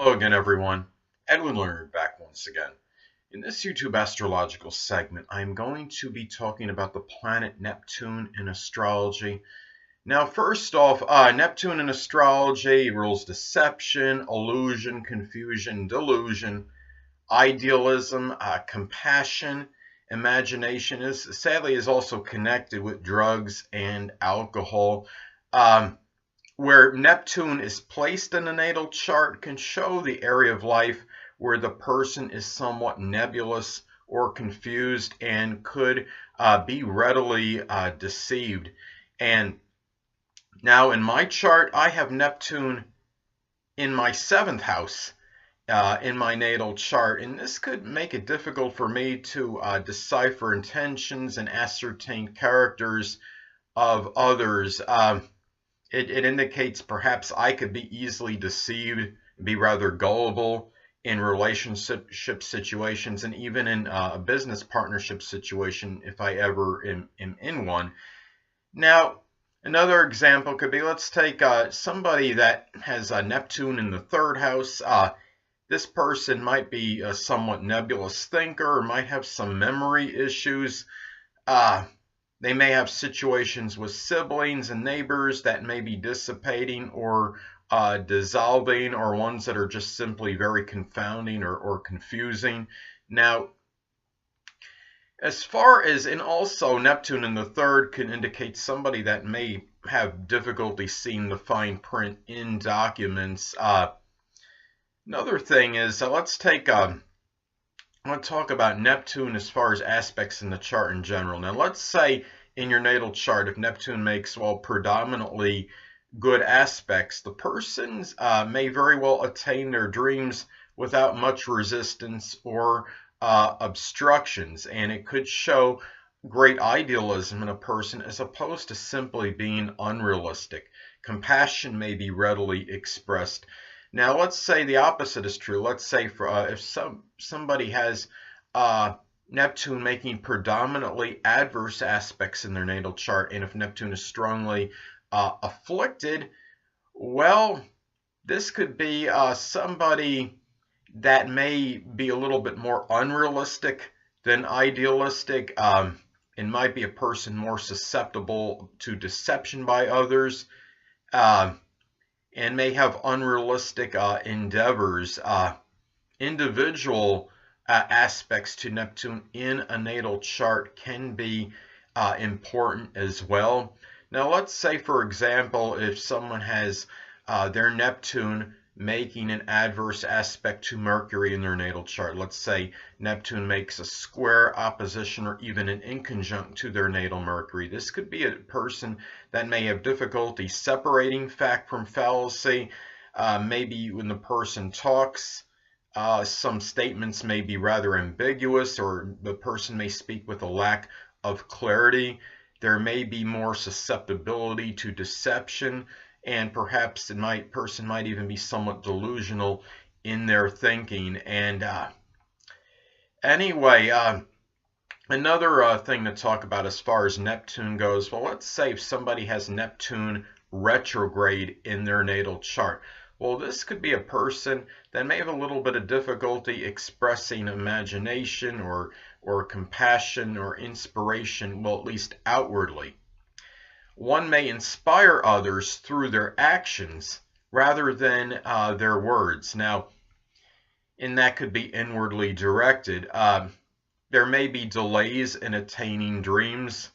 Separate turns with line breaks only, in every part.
Hello again, everyone. Edwin Learnard back once again. In this YouTube astrological segment, I'm going to be talking about the planet Neptune in astrology. Now, first off, Neptune in astrology rules deception, illusion, confusion, delusion, idealism, compassion, imagination. Sadly is also connected with drugs and alcohol. Where Neptune is placed in the natal chart can show the area of life where the person is somewhat nebulous or confused and could be readily deceived. And now in my chart, I have Neptune in my 7th house in my natal chart, and this could make it difficult for me to decipher intentions and ascertain characters of others. It indicates perhaps I could be easily deceived, be rather gullible in relationship situations, and even in a business partnership situation if I ever am in one. Now, another example could be, let's take somebody that has Neptune in the 3rd house. This person might be a somewhat nebulous thinker, or might have some memory issues. They may have situations with siblings and neighbors that may be dissipating or dissolving, or ones that are just simply very confounding or confusing. Now, as far as, and also Neptune in the 3rd can indicate somebody that may have difficulty seeing the fine print in documents. Another thing is, let's take I want to talk about Neptune as far as aspects in the chart in general. Now, let's say in your natal chart, if Neptune makes, well, predominantly good aspects, the persons may very well attain their dreams without much resistance or obstructions, and it could show great idealism in a person as opposed to simply being unrealistic. Compassion may be readily expressed. Now, let's say the opposite is true. Let's say if somebody has Neptune making predominantly adverse aspects in their natal chart, and if Neptune is strongly afflicted, well, this could be somebody that may be a little bit more unrealistic than idealistic. It might be a person more susceptible to deception by others. And may have unrealistic endeavors. Individual aspects to Neptune in a natal chart can be important as well. Now, let's say, for example, if someone has their Neptune making an adverse aspect to Mercury in their natal chart. Let's say Neptune makes a square, opposition, or even an inconjunct to their natal Mercury. This could be a person that may have difficulty separating fact from fallacy. Maybe when the person talks, some statements may be rather ambiguous, or the person may speak with a lack of clarity. There may be more susceptibility to deception, and perhaps person might even be somewhat delusional in their thinking. And anyway, another thing to talk about as far as Neptune goes, well, let's say if somebody has Neptune retrograde in their natal chart. Well, this could be a person that may have a little bit of difficulty expressing imagination or compassion or inspiration, well, at least outwardly. One may inspire others through their actions rather than their words. Now, and that could be inwardly directed. There may be delays in attaining dreams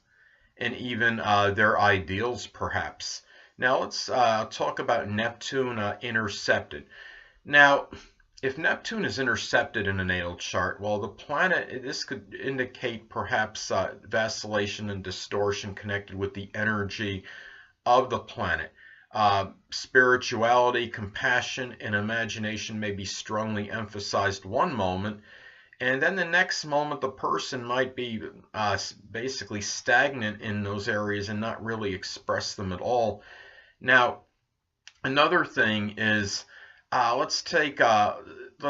and even their ideals, perhaps. Now, let's talk about Neptune intercepted. Now, if Neptune is intercepted in a natal chart, well, the planet, this could indicate perhaps vacillation and distortion connected with the energy of the planet. Spirituality, compassion, and imagination may be strongly emphasized one moment, and then the next moment the person might be basically stagnant in those areas and not really express them at all. Now, another thing is, let's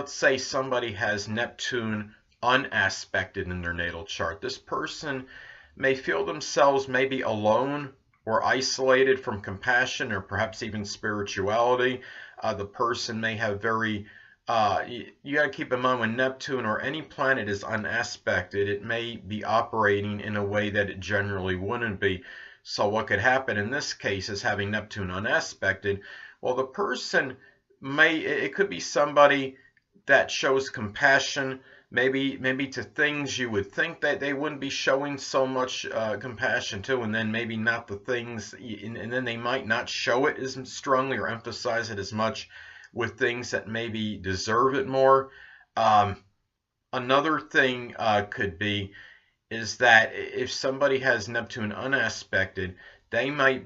say somebody has Neptune unaspected in their natal chart. This person may feel themselves maybe alone or isolated from compassion or perhaps even spirituality. The person may have very you got to keep in mind when Neptune or any planet is unaspected, it may be operating in a way that it generally wouldn't be. So what could happen in this case is having Neptune unaspected. Well, the person it could be somebody that shows compassion, maybe to things you would think that they wouldn't be showing so much compassion to, and then maybe not the things, and then they might not show it as strongly or emphasize it as much with things that maybe deserve it more. Another thing could be is that if somebody has Neptune unaspected, they might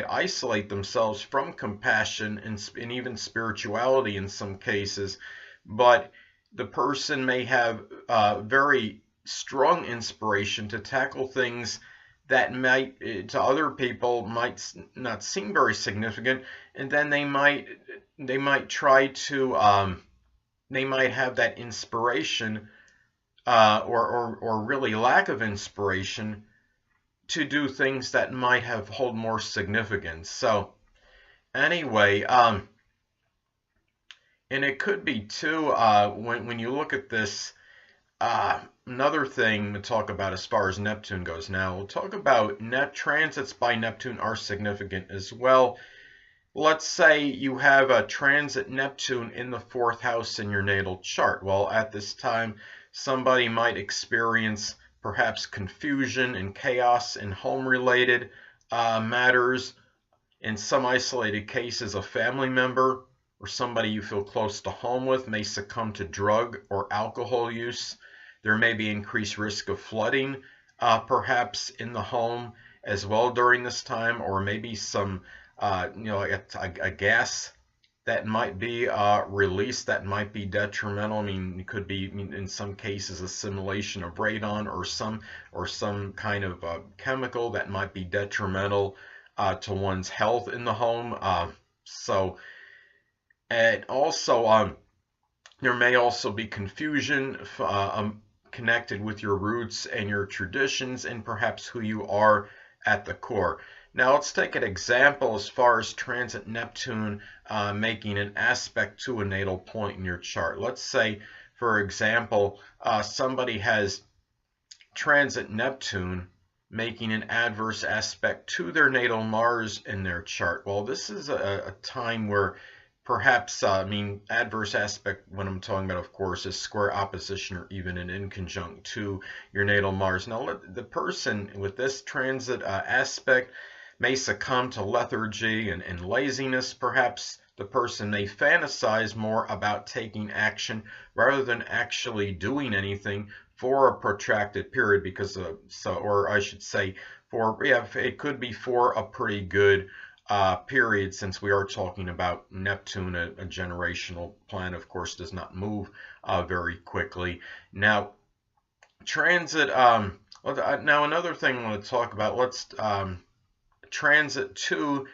isolate themselves from compassion and even spirituality in some cases, but the person may have very strong inspiration to tackle things that might to other people might not seem very significant, and then they might try to they might have that inspiration or really lack of inspiration to do things that might hold more significance. So anyway, and it could be too when you look at this. Another thing to talk about as far as Neptune goes. Now we'll talk about transits by Neptune are significant as well. Let's say you have a transit Neptune in the 4th house in your natal chart. Well, at this time, somebody might experience perhaps confusion and chaos in home-related matters. In some isolated cases, a family member or somebody you feel close to home with may succumb to drug or alcohol use. There may be increased risk of flooding, perhaps in the home as well during this time, or maybe some, a gas that might be released that might be detrimental. I mean, it could be in some cases assimilation of radon or some kind of chemical that might be detrimental to one's health in the home. And also, there may also be confusion connected with your roots and your traditions and perhaps who you are at the core. Now let's take an example as far as transit Neptune making an aspect to a natal point in your chart. Let's say, for example, somebody has transit Neptune making an adverse aspect to their natal Mars in their chart. Well, this is a time where perhaps, adverse aspect, when I'm talking about, of course, is square, opposition, or even an inconjunct to your natal Mars. Now, the person with this transit aspect may succumb to lethargy and laziness. Perhaps the person may fantasize more about taking action rather than actually doing anything for a protracted period, because, or I should say, it could be for a pretty good period, since we are talking about Neptune, a generational planet, of course, does not move very quickly. Now, transit. Now another thing I want to talk about. Let's transit to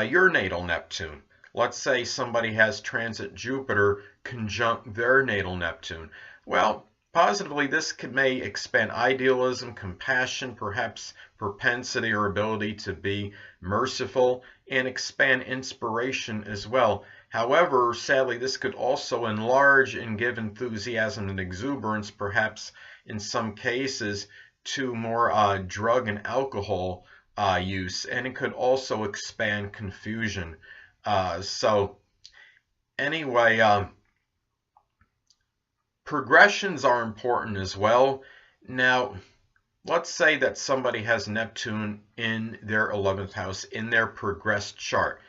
your natal Neptune. Let's say somebody has transit Jupiter conjunct their natal Neptune. Well, positively, this may expand idealism, compassion, perhaps propensity or ability to be merciful, and expand inspiration as well. However, sadly, this could also enlarge and give enthusiasm and exuberance, perhaps in some cases, to more drug and alcohol use, and it could also expand confusion. So anyway, progressions are important as well. Now, let's say that somebody has Neptune in their 11th house in their progressed chart.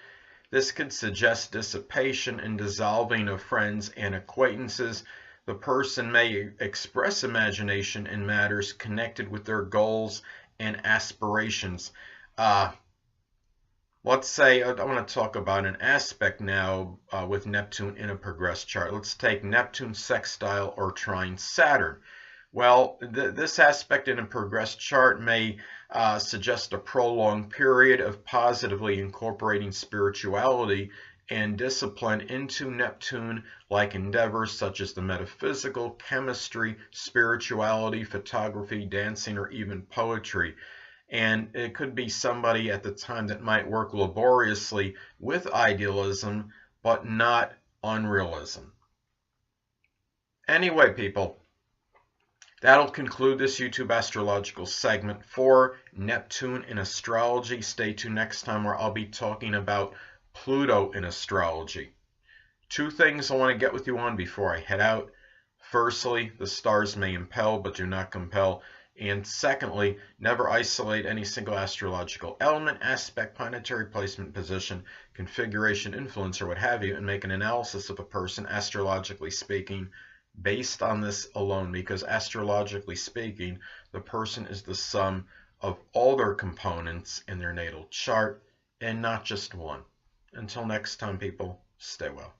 This could suggest dissipation and dissolving of friends and acquaintances. The person may express imagination in matters connected with their goals and aspirations. Let's say, I want to talk about an aspect now with Neptune in a progressed chart. Let's take Neptune sextile or trine Saturn. Well, this aspect in a progressed chart may suggest a prolonged period of positively incorporating spirituality and discipline into Neptune-like endeavors such as the metaphysical, chemistry, spirituality, photography, dancing, or even poetry. And it could be somebody at the time that might work laboriously with idealism, but not unrealism. Anyway, people, that'll conclude this YouTube astrological segment for Neptune in astrology. Stay tuned next time where I'll be talking about Pluto in astrology. Two things I want to get with you on before I head out. Firstly, the stars may impel but do not compel. And secondly, never isolate any single astrological element, aspect, planetary placement, position, configuration, influence, or what have you, and make an analysis of a person, astrologically speaking, based on this alone, because astrologically speaking, the person is the sum of all their components in their natal chart and not just one. Until next time, people, stay well.